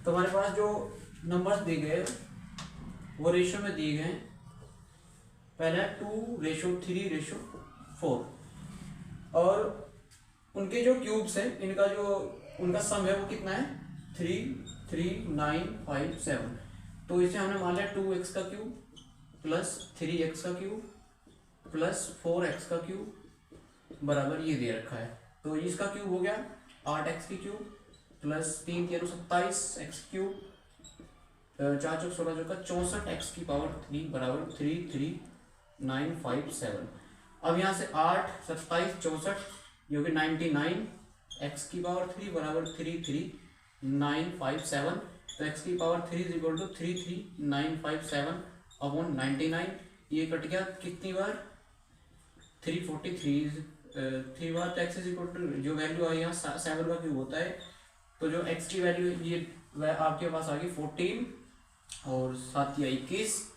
तो हमारे पास जो नंबर्स दिए गए वो रेशियो में दिए गए। पहला 2:3:4 और उनके जो क्यूब्स हैं इनका जो उनका सम है वो कितना है 33957। तो इसे हमने मान लिया 2x का क्यूब प्लस 3x का क्यूब प्लस 4x का क्यूब बराबर ये दे रखा है। तो इसका क्यूब हो गया 8x की क्यूब प्लस 3 3 27 x क्यूब 4 चौक 16 चौका 64x की पावर 3 बराबर 33957। अब यहाँ से 8 27 64 जो कि 99 x की पावर 3 बराबर 33957। तो x की power 3 is equal to 33957 upon 99। ये कट गया कितनी बार 343 3 बार। तो x इज इक्वल टू जो वैल्यू आई यहाँ 7 का क्यूब होता है। तो जो x की वैल्यू ये आपके पास आ गई 14 और 7 या 21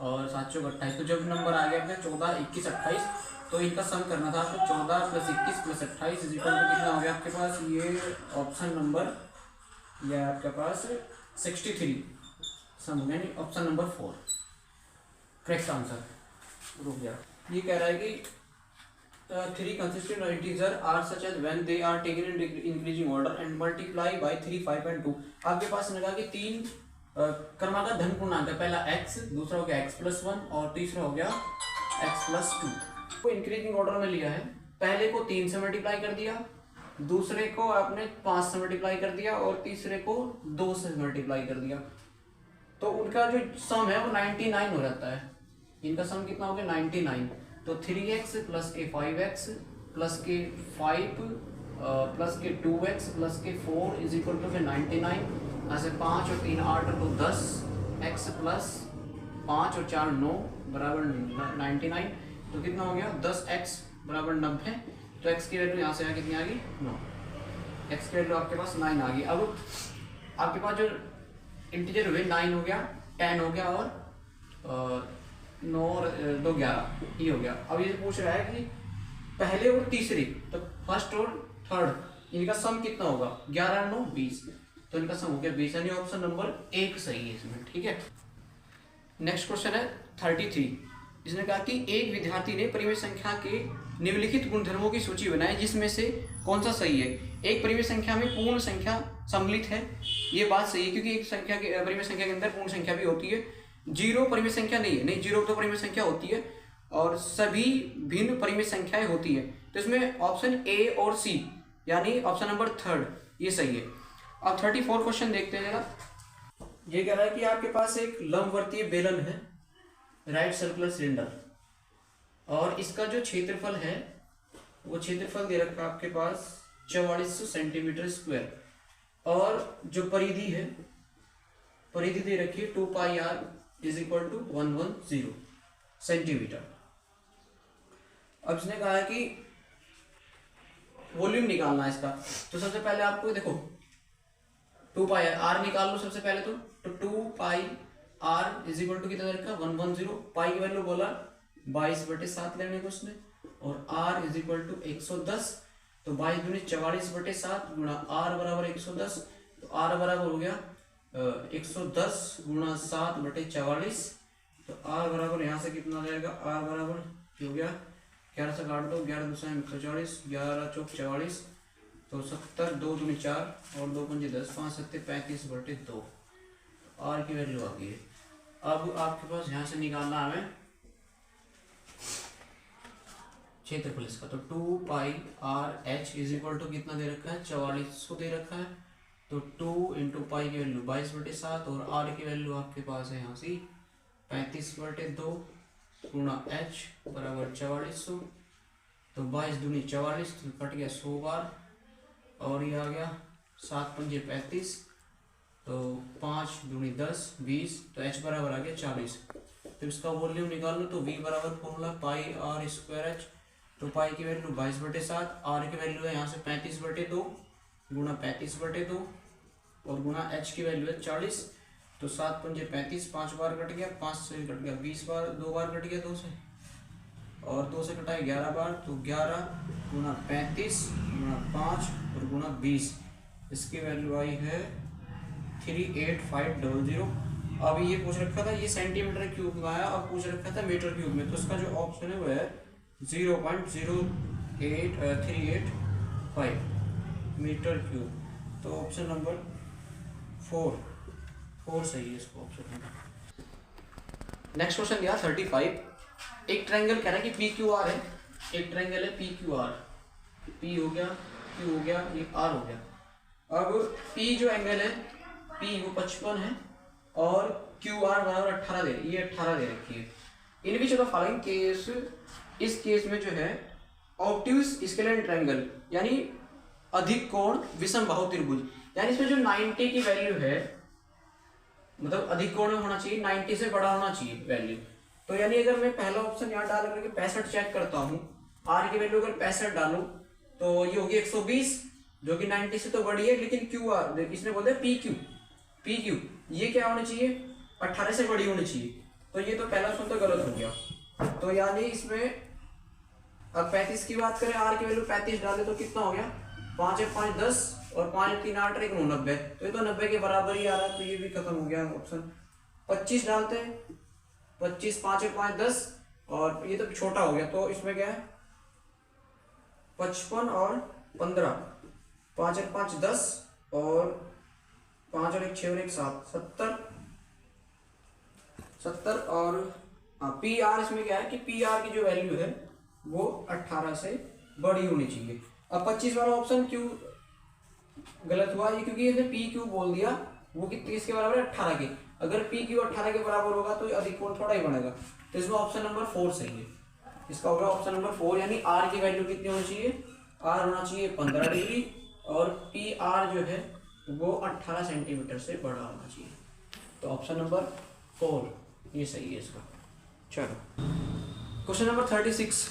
और 7 चौक 28। तो जब नंबर आ गया अपने 14 21 28 तो इनका सम करना था आपको 14 + 21 + 28 इज इक्वल टू कितना हो गया आपके पास। ये ऑप्शन नंबर या आपके पास 63 सम हो गया, ऑप्शन नंबर 4 करेक्ट आंसर। रुक जा, ये कह रहा है कि 3 consistent integers are such as when they are taken in increasing order and multiply by 3 5 and 2। आपके पास लगा कि 3 क्रमागत धन पूर्णांक है। पहला x, दूसरा हो गया x+1 और तीसरा हो गया x+2 को इंक्रीजिंग ऑर्डर में लिया है। पहले को 3 से मल्टीप्लाई कर दिया, दूसरे को आपने 5 से मल्टीप्लाई कर दिया और तीसरे को 2 से मल्टीप्लाई कर दिया। तो उनका जो सम है वो 99 हो जाता है। इनका सम कितना हो गया 99। तो 3x + के 5x + के 5 + के 2x + के 4 इज इक्वल टू 99। ऐसे 5 और 3 8 और 2 10 x + 5 और 4 9 बराबर 99। तो कितना हो गया 10x बराबर 90। तो x की वैल्यू यहाँ से यहाँ कितनी आ गई 9। x की वैल्यू आपके पास 9 आ गई। अब आपके पास जो इंटीजर हुए 9 हो गया 10 हो गया और 9 और 2 11 ये हो गया। अब ये पूछ रहा है कि पहले और तीसरे तो फर्स्ट और थर्ड इनका सम कितना होगा 11 9 20। तो इनका सम हो गया 20 यानी ऑप्शन नंबर 1 सही है इसमें। ठीक है, नेक्स्ट क्वेश्चन है 33। इसने कहा कि एक विद्यार्थी ने परिमेय संख्या के निम्नलिखित गुणधर्मों की सूची बनाई जिसमें से कौन सा सही है। एक परिमेय संख्या में पूर्ण संख्या सम्मिलित है, ये बात सही है क्योंकि एक संख्या के परिमेय संख्या के अंदर पूर्ण संख्या भी होती है। 0 परिमेय संख्या नहीं है, नहीं 0 तो परिमेय संख्या होती है और सभी भिन्न परिमेय संख्याएं होती है। तो इसमें ऑप्शन ए और सी यानी ऑप्शन नंबर 3 ये सही है। अब 34 क्वेश्चन देखते हैं जरा। ये कह रहा है कि आपके पास एक लंबवर्तीय बेलन है राइट सर्कुलर सिलेंडर और इसका जो क्षेत्रफल है वो क्षेत्रफल दे रखा है आपके पास 4400 सेंटीमीटर स्क्वायर और जो परिधि है परिधि दे रखी है 2πr = 110 सेंटीमीटर। अब इसने कहा है कि वॉल्यूम निकालना है इसका। तो सबसे पहले आपको देखो 2πr निकाल लो सबसे पहले। तो 2πr = कितना दे रखा 110। पाई की वैल्यू बोला 22/7 लेने को उसने और r = 110। तो 22 दूनी 44/7 गुणा r बराबर 110। तो r बराबर हो गया 110 गुणा 7/44। तो r बराबर यहाँ से कितना जाएगा r बराबर हो गया 11 से काट दो 11 × 2 = 140 11 चौक 44। तो 70 2 दूनी 4 और 2 पंजे 10 5 7 35/2 r की वैल्यू आ गई है। अब आपके पास यहाँ से निकालना हमें क्षेत्रफल इसका। तो 2πrh = कितना दे रखा है 4400 दे रखा है। तो 2 × पाई की वैल्यू 22/7 और r की वैल्यू आपके पास है यहाँ से 35/2 गुणा h बराबर 4400। तो 22 दूनी 44 तो कट गया 100 बार और ये आ गया 7 पंजे 35। तो 5 दूनी 10 20। तो h बराबर आ गया 40। तो इसका वॉल्यूम निकाल लो। तो v बराबर फॉर्मूला πr²h। तो पाई की वैल्यू 22/7 r की वैल्यू है यहाँ से 35/2 गुणा 35/2 और गुणा h की वैल्यू है 40। तो 7 पंजे 35 5 बार कट गया 5 से कट गया 20 बार 2 बार कट गया 2 से और 2 से कटा है 11 बार। तो 11 गुणा 35 गुणा 5 और गुणा 20 इसकी वैल्यू आई है 38,500। अब ये पूछ रखा था ये सेंटीमीटर क्यूब में आया, अब पूछ रखा था मीटर क्यूब में, तो इसका जो ऑप्शन है वो है 0.08385 मीटर क्यूब। तो ऑप्शन नंबर 4 सही है इसको ऑप्शन नंबर। नेक्स्ट क्वेश्चन दिया 35। एक ट्रायंगल कह रहा है कि पी क्यू आर है, एक ट्रायंगल है पी क्यू आर, पी हो गया, क्यू हो गया, ये आर हो गया। अब पी जो एंगल है पी वो 55 है और क्यू आर बराबर 18 दे, ये 18 दे रखी है। In which of the following case, इस केस में जो है ऑब्ट्यूज स्केलेन ट्रायंगल यानी अधिक कोण विषम बाहु त्रिभुज, यानी इसमें जो 90 की वैल्यू है मतलब अधिक कोण में होना चाहिए, 90 से बड़ा होना चाहिए वैल्यू। तो यानी अगर मैं पहला ऑप्शन यहाँ डाल करके 65 चेक करता हूँ, आर की वैल्यू अगर 65 डालूं तो ये होगी 120 जो कि 90 से तो बड़ी है, लेकिन क्यू आर इसने बोलते हैं पी क्यू ये क्या होना चाहिए 18 से बड़ी होनी चाहिए। तो ये तो पहला ऑप्शन तो गलत हो गया। तो यानी इसमें अब 35 की बात करें, आर की वैल्यू 35 डाले तो कितना हो गया 5 है 5 10 और 5 3 8 1 90, तो ये तो 90 के बराबर ही आ रहा है, तो ये भी खत्म हो गया ऑप्शन। 25 डालते हैं, 25 5 है 5 10 और ये तो छोटा हो गया, तो इसमें क्या है 55 और 15, 5 है 5 10 और 5 और 1 6 और 1 7 70 और पी आर इसमें क्या है कि पी आर की जो वैल्यू है वो 18 से बड़ी होनी चाहिए। अब 25 वाला ऑप्शन क्यों गलत हुआ, ये क्योंकि इसने पी क्यू बोल दिया, वो कितने इसके बराबर है 18 के। अगर पी क्यू 18 के बराबर होगा तो अधिक कोण थोड़ा ही बनेगा, तो इसमें ऑप्शन नंबर 4 सही है। इसका होगा ऑप्शन नंबर 4, यानी आर की वैल्यू कितनी होनी चाहिए, आर होना चाहिए 15 डिग्री और पी आर जो है वो 18 सेंटीमीटर से बड़ा होना चाहिए। तो ऑप्शन नंबर 4 ये सही है इसका। चलो question number 36।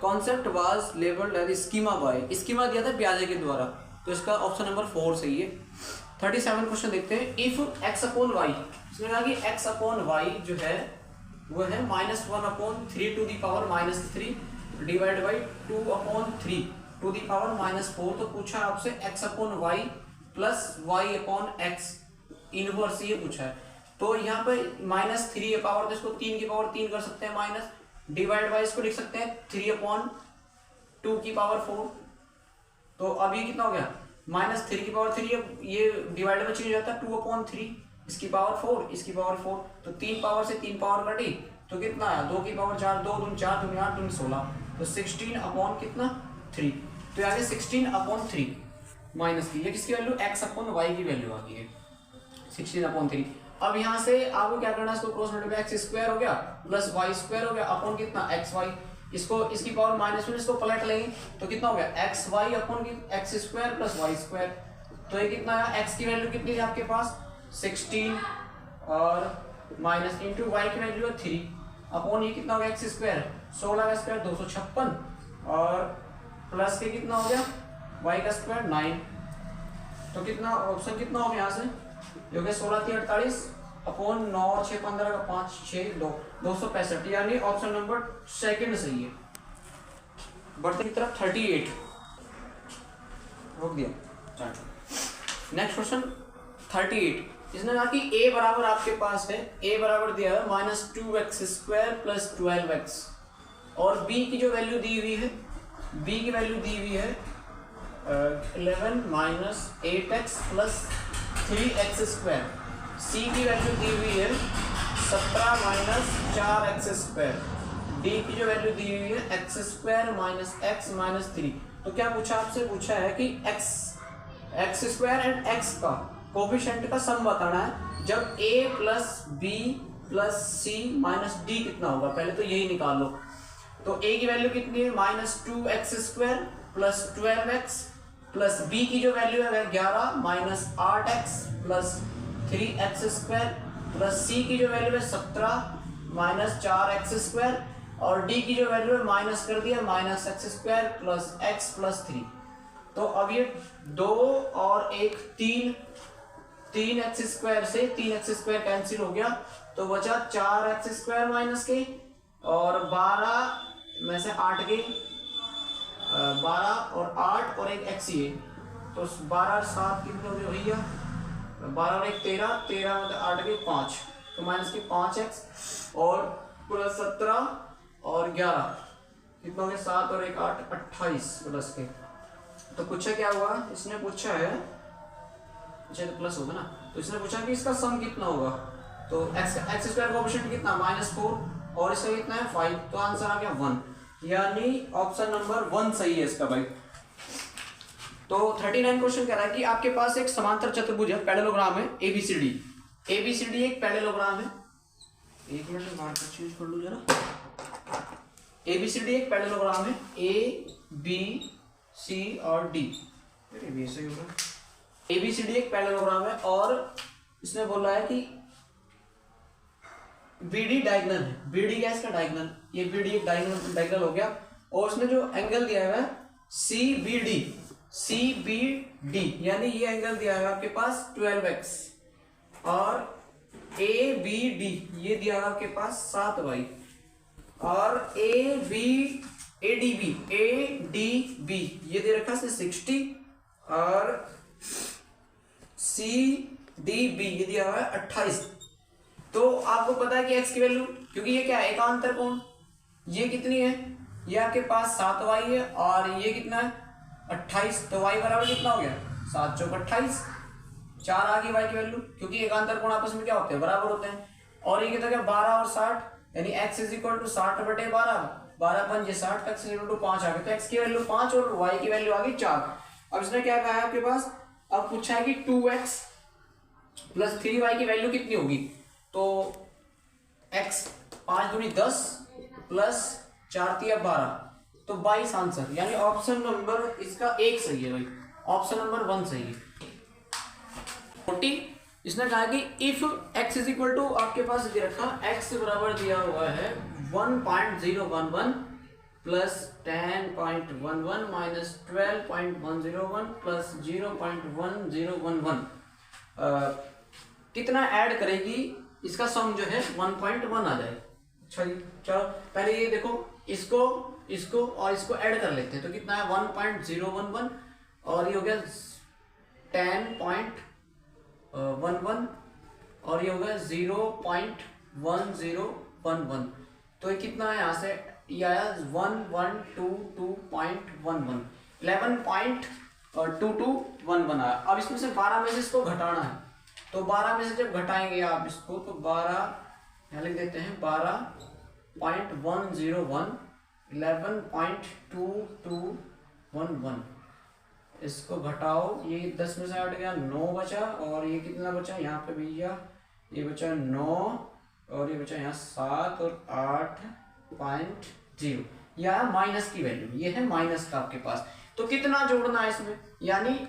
Concept was labelled as schema by, schema दिया था ब्याजे के द्वारा, तो इसका ऑप्शन नंबर 4 सही है। 37 क्वेश्चन देखते हैं। इफ x अपॉन वाई, इसमें कहा कि x अपॉन वाई जो है वो है -1/3 to the power -3 divide by 2/3 to the power -4। तो पूछा आपसे x upon y plus y upon x inverse ये पूछा है। तो यहाँ पे -3 है पावर, तो इसको 3 की पावर 3 कर सकते हैं, माइनस डिवाइड बाई इसको लिख सकते हैं 3/2 की पावर 4। तो अब ये कितना हो गया -3 की पावर 3, ये डिवाइड में चेंज हो जाता है 2/3 इसकी पावर 4 इसकी पावर 4, तो 3 पावर से 3 पावर कटी तो कितना आया 2 की पावर 4 2 दूनी 4 दूनी 8 दूनी 16, तो 16 कितना 3। तो आगे 16/3 माइनस की, ये किसकी वैल्यू x अपॉन वाई की वैल्यू आ गई है 16/3। अब यहाँ से आपको क्या करना है, इसको क्रॉस मल्टीप्लाई x स्क्वायर हो गया प्लस y स्क्वायर हो गया अपॉन कितना xy, इसको इसकी पावर -1 इसको पलट लेंगे तो कितना हो गया xy upon x square plus y square. तो ये कितना आया, x की वैल्यू कितनी है आपके पास 16 और माइनस इंटू वाई की वैल्यू है 3 अपॉन ये कितना हो गया x स्क्वायर 16 का स्क्वायर 256 और प्लस के कितना हो गया y का स्क्वायर 9। तो कितना ऑप्शन कितना हो गया यहाँ से जो कि 16 3 48 अपॉन 9 6 15 का 5 6 2 265, यानी ऑप्शन नंबर 2 सही है। बढ़ते की तरफ 38 रोक दिया। Next question 38। इसने कहा कि a बराबर आपके पास है, a बराबर दिया है -2x² प्लस 12x और b की जो वैल्यू दी हुई है b की वैल्यू दी हुई है 11 -8x प्लस 3x², c की वैल्यू दी हुई है 17 -4x², d की जो वैल्यू दी हुई है x² -x -3। तो क्या पूछा आपसे, पूछा है कि x² एंड x का कोफिशिएंट का सम बताना है जब a plus b plus c minus d कितना होगा, पहले तो यही निकाल लो। तो a की वैल्यू कितनी है -2x² plus 12x plus b की जो वैल्यू है 11 -8x plus 3x² plus c की जो वैल्यू है 17 -4x² और d की जो वैल्यू है माइनस कर दिया -x² प्लस x प्लस 3। तो अब ये 2 और 1 3x² से 3x² कैंसिल हो गया तो बचा 4x² माइनस के और 12 में से 8 के 12 और 8 और एक x ही है, तो 12 7 कितने हो गए भैया 12 और 1 13, 13 मतलब 8 के 5, तो माइनस की 5x और प्लस 17 और 11 कितना हो गया 7 और 1 8 28 प्लस के। तो पूछा क्या हुआ इसने, पूछा है अच्छा तो प्लस होगा ना, तो इसने पूछा कि इसका सम कितना होगा, तो एक्स स्क्वायर कोएफिशिएंट कितना -4 और इसका कितना है 5, तो आंसर आ गया 1, यानी ऑप्शन नंबर 1 सही है इसका भाई। तो 39 क्वेश्चन कह रहा है कि आपके पास एक समांतर चतुर्भुज है, पैरेललोग्राम है ABCD। ABCD एक पैरेललोग्राम है, एक मिनट में मार्कर चेंज कर लूं जरा। ABCD एक पैरेललोग्राम है, ABC और D, अरे भी सही होगा। ABCD एक पैरेललोग्राम है और इसने बोला है कि BD डायगोनल है। BD क्या है इसका डायगोनल, ये BD एक डायगोनल हो गया, और उसने जो एंगल दिया है CBD यानी ये एंगल दिया है आपके पास 12x, और ABD ये दिया है आपके पास 7y, और ADB ये दे रखा है 60, और CDB ये दिया हुआ है 28। तो आपको पता है कि x की वैल्यू, क्योंकि ये क्या है एकांतर कोण, ये कितनी है, ये आपके पास 7y है और ये कितना है 28, तो y बराबर कितना हो गया 7 चौक 28, 4 आ गई y की वैल्यू, क्योंकि एकांतर कोण आपस में क्या होते हैं बराबर होते हैं। और ये कितना क्या 12 और 60, यानी x = 60/12, 12 पंजे 60, x = 5 आ गया, तो x की वैल्यू 5 और y की वैल्यू आ गई 4। अब इसने क्या कहा है आपके पास, अब पूछा है कि 2x + 3y की वैल्यू कितनी होगी, तो x 5 दूनी 10 प्लस 4 तिया 12, तो 22 आंसर, यानी ऑप्शन नंबर इसका 1 सही है भाई, ऑप्शन नंबर 1 सही है। 40 इसने कहा कि इफ x = आपके पास दे रखा x बराबर दिया हुआ है 1.011 प्लस 10.11 माइनस 12.101 प्लस 0.1011, कितना ऐड करेगी इसका सम जो है 1.1 आ जाए। अच्छा जी चलो पहले ये देखो, इसको और इसको ऐड कर लेते हैं, तो कितना है 1.011 और ये हो गया 10.11 और ये हो गया 0.1011, तो ये कितना है यहाँ से ये आया 1122.11, 11.2211 आया। अब इसमें से 12 में से इसको घटाना है, तो 12 में से जब घटाएंगे आप इसको, तो 12 यहाँ लिख देते हैं 12.101 11.2211, इसको घटाओ, ये 10 में से हट गया 9 बचा, और ये कितना बचा यहाँ पे भैया, ये बचा 9 और ये बचा यहाँ 7 और 8.0, या माइनस की वैल्यू, ये है माइनस का आपके पास। तो कितना जोड़ना है इसमें, यानी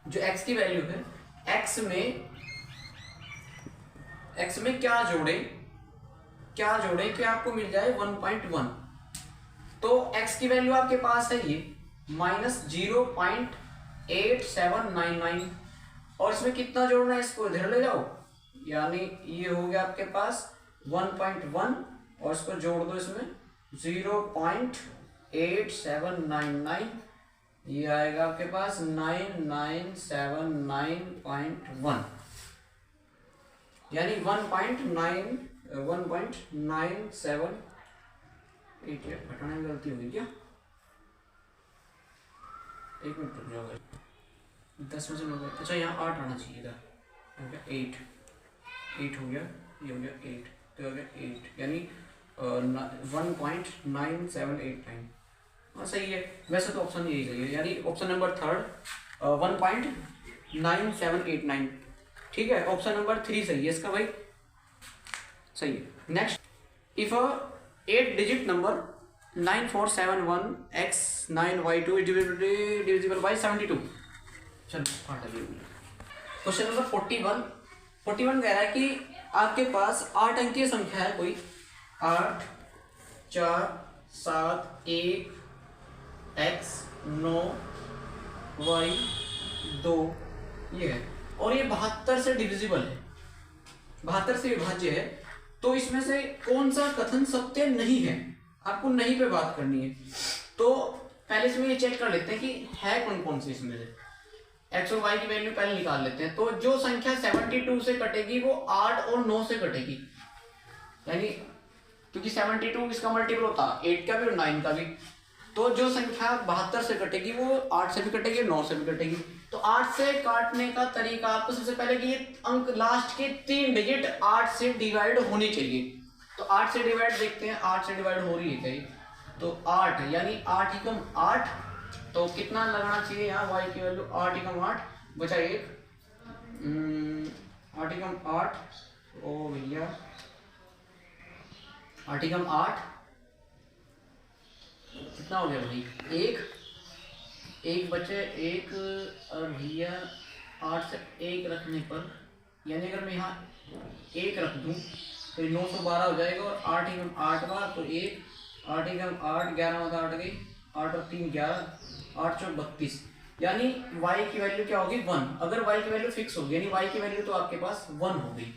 जो x की वैल्यू है x में क्या जोड़े कि आपको मिल जाए 1.1, तो x की वैल्यू आपके पास है ये -0.8799, और इसमें कितना जोड़ना है इसको इधर ले जाओ, यानी ये हो गया आपके पास 1.1 और इसको जोड़ दो इसमें 0.8799, ये आएगा आपके पास 9979.1, यानी 1.97, घटाने में गलती होगी क्या, एक मिनट रुक जाओ, 10 में से 9, अच्छा यहाँ 8 आना चाहिए था, हो गया 8 हो गया, ये हो गया 8, तो हो गया 8, यानी 1.9789, हाँ सही है, वैसे तो ऑप्शन यही सही है, यानी ऑप्शन नंबर 3 1.9789, ठीक है, ऑप्शन नंबर 3 सही है इसका भाई, सही है। Next, if a 8 digit number 9471x9y2 is divisible by 72, चलो क्वेश्चन नंबर 41 कह रहा है कि आपके पास 8 अंकीय संख्या है कोई, 8 4 7 1 x 9 y 2 ये है, और ये 72 से डिविजिबल है, 72 से विभाज्य है, तो इसमें से कौन सा कथन सत्य नहीं है, आपको नहीं पे बात करनी है। तो पहले इसमें ये चेक कर लेते हैं कि है कौन कौन से इसमें से। एक्स और वाई की वैल्यू पहले निकाल लेते हैं। तो जो संख्या 72 से कटेगी वो 8 और 9 से कटेगी, यानी क्योंकि 72 इसका मल्टीपल होता है 8 का भी और 9 का भी। तो जो संख्या 72 से कटेगी वो 8 से भी कटेगी, 9 से भी कटेगी। तो 8 से काटने का तरीका आपको सबसे पहले कि ये अंक लास्ट के 3 डिजिट 8 से डिवाइड होने चाहिए। तो 8 से डिवाइड देखते हैं, 8 से डिवाइड हो रही है क्या? तो 8 यानी 8 एकम 8, तो कितना लगाना चाहिए यहाँ y की वैल्यू? 8 एकम 8 बचा 1, 8 एकम 8, ओ भैया 8 एकम 8 कितना हो गया भाई? 1 बचे 1, और भैया 8 से 1 रखने पर, यानी अगर मैं यहाँ 1 रख दूँ तो 912 हो जाएगा, और 8 एकम 8 बार तो 1, 8 एकम 8, 11 बता 8 गई, 8 और 3 11, 8 चौक 32, यानी y की वैल्यू क्या होगी? 1। अगर y की वैल्यू फिक्स होगी यानी y की वैल्यू तो आपके पास 1 हो गई।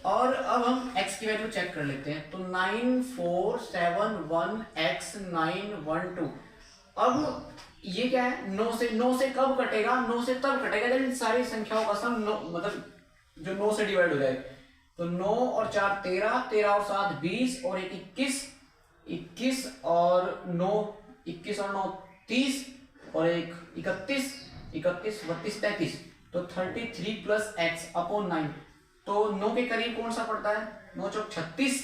और अब हम x की वैल्यू चेक कर लेते हैं। तो 9471x912, अब ये क्या है? 9 से कब कटेगा? 9 से तब कटेगा जब इन सारी संख्याओं का सम 9 मतलब जो 9 से डिवाइड हो जाए। तो 9 और 4 13, 13 और 7 20, और 1 21, 21 और 9 21 और 9 30, और 1 31, 31 32 33, तो 33 प्लस एक्स अपॉन 9। तो 9 के करीब कौन सा पड़ता है? 9 चौक 36,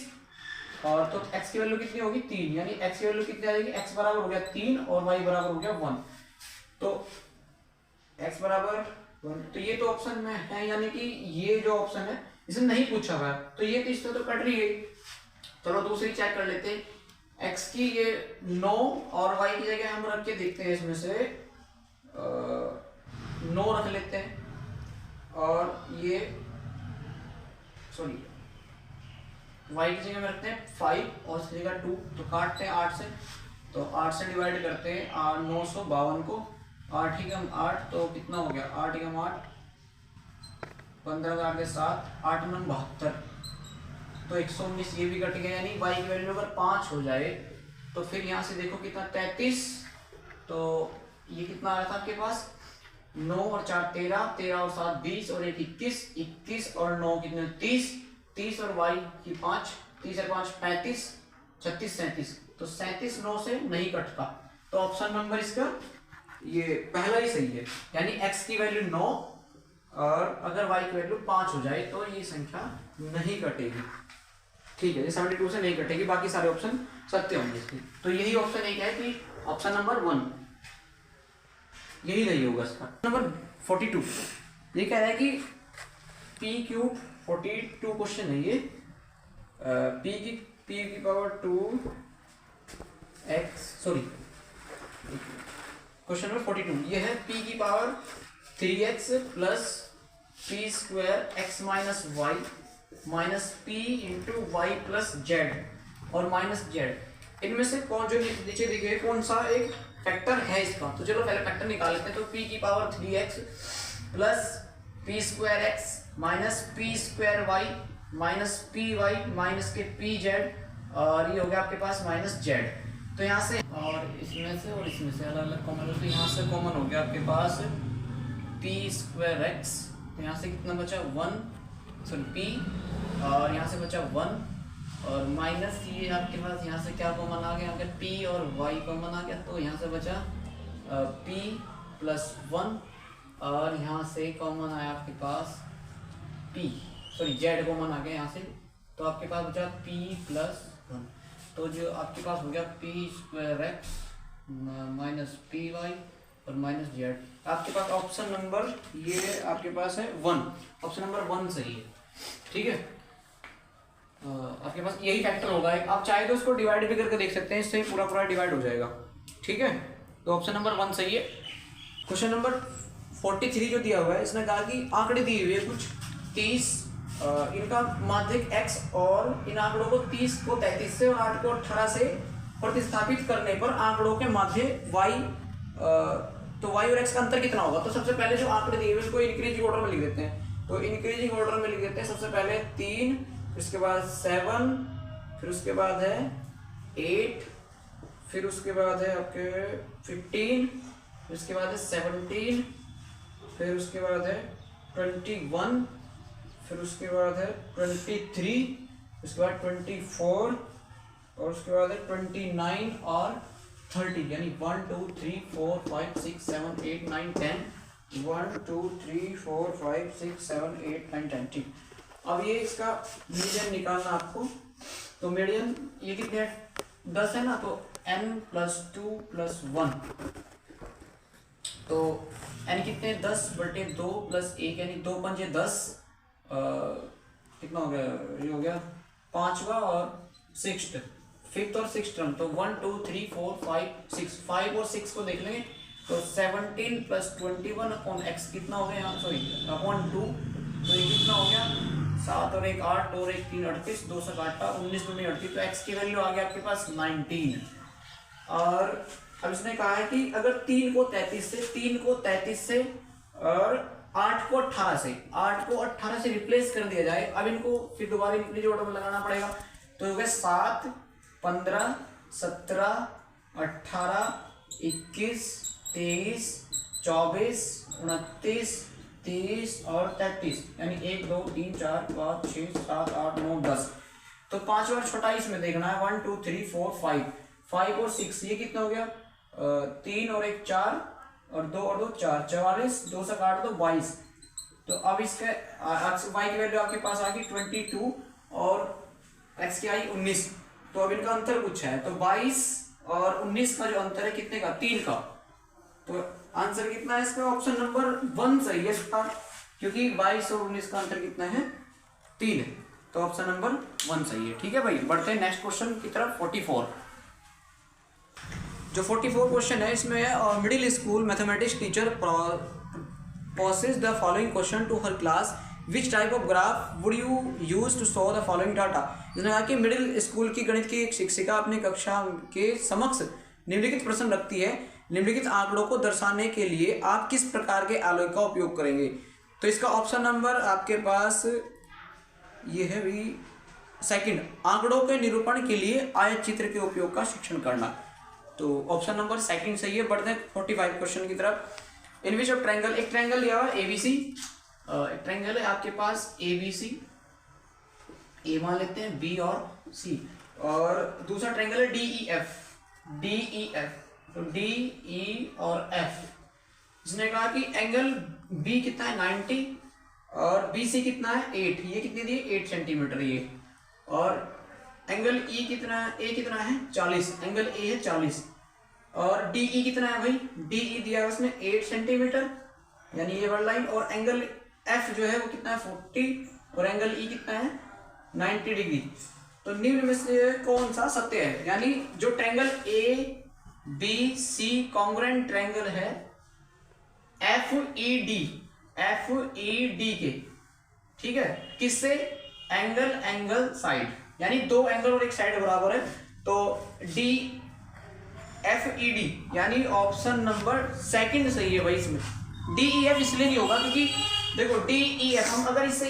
और तो x की वैल्यू कितनी होगी? 3, यानी x की वैल्यू कितनी आ जाएगी? x बराबर हो गया 3 और y बराबर हो गया 1। तो x बराबर 1, तो ये तो ऑप्शन में है, यानी कि ये जो ऑप्शन है इसमें नहीं पूछा हुआ है, तो ये तो इससे तो कट रही है। चलो दूसरी चेक कर लेते हैं। x की ये 9 और y की जगह हम रख के देखते हैं, इसमें से 9 रख लेते हैं, और ये सॉरी y की जगह में रखते हैं 5 और इसकी जगह 2, तो काटते हैं 8 से, तो 8 से डिवाइड करते हैं 952 को, 8 एकम 8, तो कितना हो गया? 8 एकम 8, 15 8 के 7, 8 9 72, तो 119 ये भी कट गया, यानी y की वैल्यू अगर 5 हो जाए तो फिर यहाँ से देखो कितना 33, तो ये कितना आया था आपके पास? 9 और 4 13, 13 और 7 20, और 1 21, 21 और 9 कितने? 30, 30 और y की 5, 30 और 5 35, 36 37, तो 37 9 से नहीं कटता, तो ऑप्शन नंबर इसका ये पहला ही सही है, यानी x की वैल्यू 9 और अगर y की वैल्यू 5 हो जाए तो ये संख्या नहीं कटेगी। ठीक है, ये 72 से नहीं कटेगी, बाकी सारे ऑप्शन सत्य होंगे इसके। तो यही ऑप्शन एक है कि ऑप्शन नंबर 1 यही नहीं होगा इसका। नंबर 42 ये कह रहा है कि p³ 42 क्वेश्चन है ये, p की power 2x, sorry question number 42 ये है p की power 3x plus p square x minus y minus p into y plus z और माइनस जेड, इनमें से कौन जो नीचे दिए गए कौन सा एक फैक्टर है इसका? तो चलो पहले फैक्टर निकाल लेते हैं। तो p की power 3x plus p square x minus p square y minus p y minus के पी जेड, और ये हो गया आपके पास माइनस जेड। तो यहाँ से और इसमें से और इसमें से अलग अलग कॉमन, तो यहाँ से कॉमन हो गया आपके पास पी स्क्वायर एक्स, तो यहाँ से कितना बचा 1, सॉरी p, और यहाँ से बचा 1, और माइनस ये आपके पास यहाँ से क्या कॉमन आ गया? p और y कॉमन आ गया, तो यहाँ से बचा p प्लस 1, और यहाँ से कॉमन आया आपके पास p, सॉरी जेड कॉमन आ गया यहाँ से, तो आपके पास बचा p प्लस 1, तो जो आपके पास हो गया p square x minus p y और माइनस जेड। आपके पास ऑप्शन नंबर ये आपके पास है 1, ऑप्शन नंबर 1 सही है। ठीक है, आपके पास यही फैक्टर होगा। आप चाहे तो उसको डिवाइड भी करके देख सकते हैं, इससे पूरा पूरा डिवाइड हो जाएगा। ठीक है, तो ऑप्शन नंबर 1 सही है। क्वेश्चन नंबर 43 जो दिया हुआ है, इसने कहा कि आंकड़े दिए हुए कुछ 30, इनका माध्यक x और इन आंकड़ों को 30 को 33 से और 8 को 18 से प्रतिस्थापित करने पर आंकड़ों के माध्य y, तो y और x का अंतर कितना होगा? तो सबसे पहले जो आंकड़े दिए हुए उसको इंक्रीजिंग ऑर्डर में लिख देते हैं। तो इंक्रीजिंग ऑर्डर में लिख देते हैं, सबसे पहले 3, उसके बाद 7, फिर उसके बाद है 8, फिर उसके बाद है आपके 15, उसके बाद है 17, फिर उसके बाद है 21, फिर उसके बाद है 23, उसके बाद 24 और उसके बाद है 29 और 30, यानी 1 2 3 4 5 6 7 8 9 10, 1 2 3 4 5 6 7 8 9 10। ठीक, अब ये इसका मीडियन निकालना आपको। तो मीडियन ये कितने 10 है ना, तो n+2+1, तो n कितने 10/2 + 1 यानी 2 पंजे 10, कितना हो गया, ये हो गया पांचवा और सिक्स्थ, फिफ्थ और सिक्स टर्म। तो 1 2 3 4 5 6, 5 और 6 को देख लेंगे तो 17 + 21/x कितना हो गया यहाँ, सॉरी /2, तो ये कितना हो गया 7 और 1 8, 2 और 1 3 38, 2 7 8 19 2 38, तो x की वैल्यू आ गया आपके पास 19। और अब इसने कहा है कि अगर 3 को 33 से और 8 को 18 से रिप्लेस कर दिया जाए, अब इनको फिर दोबारा इंक्रीज ऑर्डर में लगाना पड़ेगा। तो हो गया 7 15 17 18 21 23 24 29 30 और 33, यानी 1 2 3 4 5 6 7 8 9 10। तो 5 बार छोटा इसमें देखना है, 1 2 3 4 5 और 6, ये कितना हो गया 3 और 1 4 और 2 और 2 4, 44, 2 से काट दो 22। तो अब इसके y की वैल्यू आपके पास आ गई 22 और x की आई 19। तो अब इनका अंतर पूछा है, तो 22 और 19 का जो अंतर है कितने का, 3 का। तो आंसर कितना है इसका, ऑप्शन नंबर 1 सही है इसका, क्योंकि 22 और 19 का अंतर कितना है 3 है। तो ऑप्शन नंबर 1 सही है। ठीक है भाई, बढ़ते हैं नेक्स्ट क्वेश्चन की तरफ। 44 जो 44 क्वेश्चन है इसमें middle school mathematics teacher poses the following question to her class, which type of graph would you use to show the following data। इसने कहा कि मिडिल स्कूल की गणित की एक शिक्षिका अपनी कक्षा के समक्ष निम्नलिखित प्रश्न रखती है, निम्नलिखित आंकड़ों को दर्शाने के लिए आप किस प्रकार के आलेख का उपयोग करेंगे। तो इसका ऑप्शन नंबर आपके पास ये है भी सेकंड, आंकड़ों के निरूपण के लिए आयत चित्र के उपयोग का शिक्षण करना। तो ऑप्शन नंबर सेकंड सही है। बढ़ते हैं 45 क्वेश्चन की तरफ। इन विच ऑफ ट्रायंगल, एक ट्रायंगल लिया हुआ एबीसी, एक ट्रायंगल है आपके पास एबीसी, ए मान लेते हैं बी और सी, और दूसरा ट्रायंगल है डीईएफ, तो डीई और एफ। इसने कहा कि एंगल बी कितना है 90 और बीसी कितना है 8, ये कितने दिए 8 सेंटीमीटर ये, और एंगल ई कितना है, ए कितना है 40, एंगल ए है 40, और डीई कितना है भाई, डीई दिया है उसमें 8 सेंटीमीटर, यानी ये वाला लाइन, और एंगल एफ जो है वो कितना है 40 और एंगल ई कितना है 90 डिग्री। तो निम्न में से कौन सा सत्य है, यानी जो triangle A B C congruent triangle है एफ ई डी के, ठीक है, किससे, एंगल साइड, यानी दो एंगल और एक साइड बराबर है। तो डी एफ ई डी यानी ऑप्शन नंबर सेकंड सही है भाई। इसमें डी ई एफ इसलिए नहीं होगा क्योंकि देखो डी ई एफ, हम अगर इससे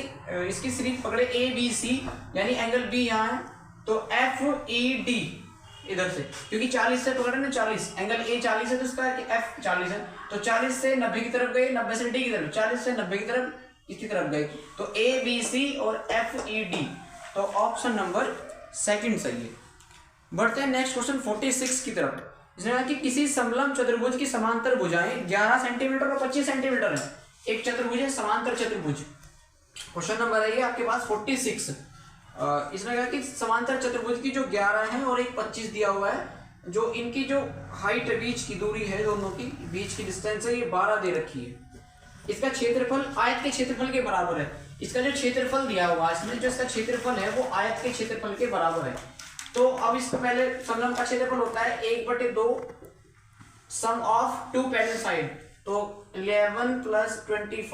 इसकी सीरीज पकड़े ए बी सी, यानी एंगल बी यहाँ है, तो एफ ई डी इधर से, क्योंकि 40 से पकड़े ना 40, एंगल ए 40 है तो इसका एफ 40 है, तो 40 से 90 की तरफ गए, 90 से डी की तरफ, 40 से 90 की तरफ इसकी तरफ गए, तो ए बी सी और एफ ई डी, तो ऑप्शन नंबर सेकंड सही है। बढ़ते हैं नेक्स्ट क्वेश्चन 46 की तरफ। इसने कहा कि किसी समलंब चतुर्भुज की समांतर भुजाएं 11 सेंटीमीटर और 25 सेंटीमीटर है, एक चतुर्भुज है समांतर चतुर्भुज। क्वेश्चन नंबर है ये आपके पास 46। इसने कहा कि समांतर चतुर्भुज की जो 11 है और एक 25 दिया हुआ है, जो इनकी जो हाइट बीच की दूरी है, दोनों की बीच की डिस्टेंस है, ये 12 दे रखी है। इसका क्षेत्रफल आयत के क्षेत्रफल के बराबर है। इसका जो क्षेत्रफल दिया हुआ है इसमें, जो इसका क्षेत्रफल है वो आयत के क्षेत्रफल के बराबर है। तो अब इससे पहले समलंब का क्षेत्रफल होता है 1/2 सम ऑफ टू पैरेलल साइड, तो 11 + 25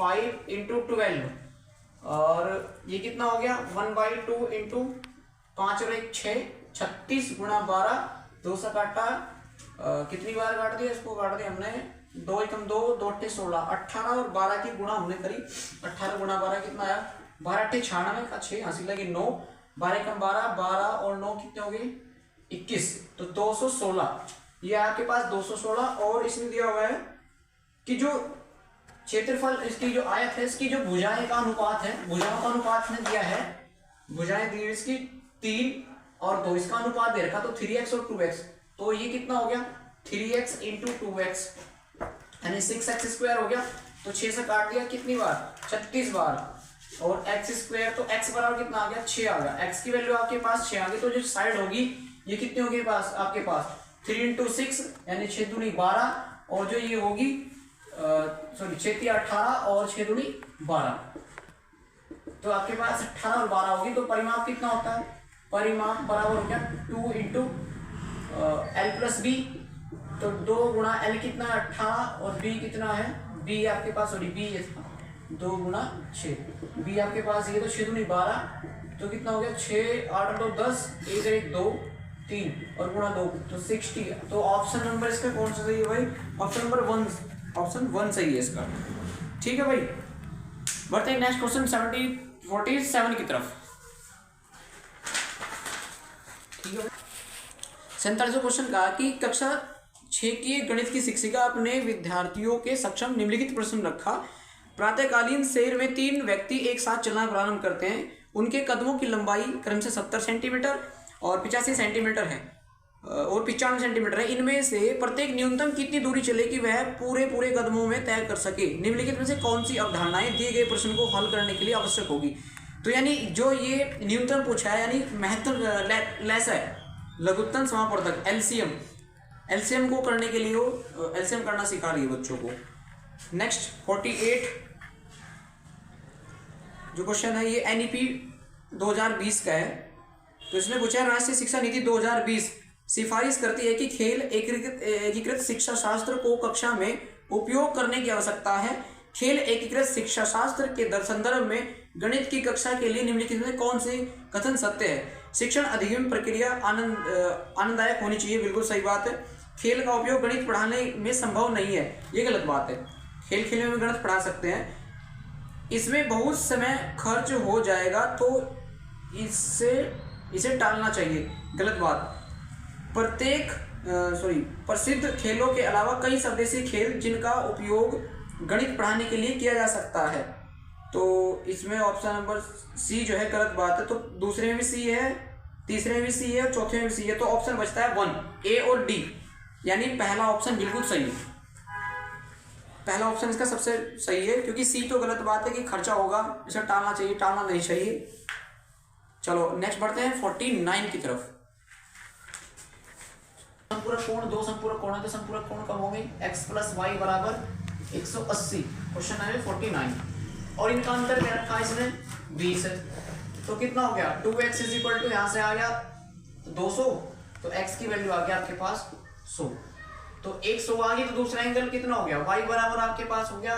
× 12, और ये कितना हो गया 1/2 × 5 और 1 6, 36 × 12, 2 से काटा, कितनी बार काट दिया इसको, काट दिया हमने 2 × 2 2 × 16, 18 और 12 की गुणा हमने करी, 18 × 12 कितना आया 12 × 96 का 6 हासिल लगे 9, 12 × 12 12 और 9 कितने हो गए 21, तो 216, ये आपके पास 216। और इसमें दिया हुआ है कि जो क्षेत्रफल इसकी जो आयत है, इसकी जो भुजाएं का अनुपात है, भुजाओं का अनुपात ने दिया है, भुजाएं दी इसकी 3 और 2, इसका अनुपात दे रखा तो 3x और 2x, तो ये कितना हो गया 3x इंटू 2x यानी 6x स्क्वायर हो गया। तो 6 से काट दिया कितनी बार 36 बार, और x स्क्वायर तो x बराबर कितना आ गया 6 आ गया, x की वैल्यू आपके पास 6 आ गई। तो जो साइड होगी ये कितनी होगी पास आपके पास 3 इंटू 6 यानी 6 दूनी 12, और जो ये होगी सॉरी 6 3 18 और 6 दूनी 12, तो आपके पास 18 और 12 होगी। तो परिमाप कितना होता है, परिमाप बराबर हो गया 2 इंटू एल प्लस बी, तो 2 गुणा एल कितना 18 और बी कितना है, बी आपके पास सॉरी बी 2 गुणा 6, बी आपके पास ये तो 6 दूनी 12, तो कितना हो गया 6 8 2 10, 1 1 2 3 और गुणा 2 तो 60। तो ऑप्शन नंबर इसका कौन सा सही है भाई, ऑप्शन नंबर 1, ऑप्शन 1 सही है इसका। ठीक है भाई, बढ़ते हैं नेक्स्ट क्वेश्चन 47 की तरफ। ठीक है, 47वां क्वेश्चन कहा कि कक्षा 6 की गणित की शिक्षिका अपने विद्यार्थियों के सक्षम निम्नलिखित प्रश्न रखा। प्रातःकालीन सैर में 3 व्यक्ति एक साथ चलना प्रारंभ करते हैं, उनके कदमों की लंबाई क्रम से 70 सेंटीमीटर और 85 सेंटीमीटर है और 95 सेंटीमीटर है। इनमें से प्रत्येक न्यूनतम कितनी दूरी चले कि वह पूरे कदमों में तय कर सके। निम्नलिखित में से कौन सी अवधारणाएं दिए गए प्रश्न को हल करने के लिए आवश्यक होगी। तो यानी जो ये न्यूनतम पूछा है यानी महत्व लेस है, लघुत्तम समापवर्तक एलसीएम को करने के लिए वो एलसीएम करना सिखा रही है बच्चों को। नेक्स्ट 48 जो क्वेश्चन है ये एनईपी 2020 का है। तो इसमें पूछा है राष्ट्रीय शिक्षा नीति 2020 सिफारिश करती है कि खेल एकीकृत शिक्षा शास्त्र को कक्षा में उपयोग करने की आवश्यकता है। खेल एकीकृत शिक्षा शास्त्र के संदर्भ में गणित की कक्षा के लिए निम्नलिखित में कौन से कथन सत्य है। शिक्षण अधिगम प्रक्रिया आनंददायक होनी चाहिए, बिल्कुल सही बात है। खेल का उपयोग गणित पढ़ाने में संभव नहीं है, ये गलत बात है। खेल खेलने में गणित पढ़ा सकते हैं, इसमें बहुत समय खर्च हो जाएगा तो इसे टालना चाहिए, गलत बात। प्रसिद्ध खेलों के अलावा कई स्वदेशी खेल जिनका उपयोग गणित पढ़ाने के लिए किया जा सकता है। तो इसमें ऑप्शन नंबर सी जो है गलत बात है। तो दूसरे में भी सी है, तीसरे में भी सी है और चौथे में भी सी है। तो ऑप्शन बचता है 1 ए और डी, यानी पहला ऑप्शन बिल्कुल सही है। पहला ऑप्शन इसका सबसे सही है, क्योंकि सी तो गलत बात है कि खर्चा होगा, इसे टालना चाहिए, टालना नहीं चाहिए। चलो नेक्स्ट बढ़ते हैं 49 की तरफ। संपूरक कोण, दो संपूरक कोण है तो संपूरक कोण कब होंगे, x प्लस वाई बराबर 180। क्वेश्चन है 49 और इनका अंतर क्या रखा है इसने 20 है। तो कितना हो गया 2x इज इक्वल टू यहाँ से आ गया 200, तो x की वैल्यू आ गया आपके पास 100। तो 100 आ गई तो दूसरा एंगल कितना हो गया y बराबर आपके पास हो गया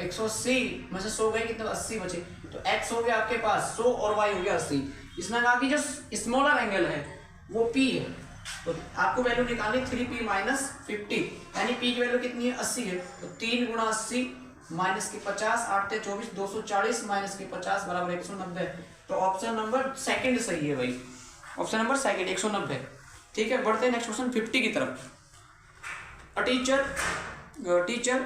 180 में से 100 गए कितना 80 बचे। तो x हो गया आपके पास 100 और y हो गया 80। इसने कहा कि जो स्मॉलर एंगल है वो p है, तो आपको वैल्यू निकालनी 3p माइनस 50, यानी p की वैल्यू कितनी है 80 है। तो 3 गुणा 80 माइनस के 50, 8 24 240 माइनस के 50 बराबर 190। तो ऑप्शन नंबर सेकंड सही है भाई, ऑप्शन नंबर सेकंड 190। ठीक है, बढ़ते हैं नेक्स्ट क्वेश्चन 50 की तरफ। A teacher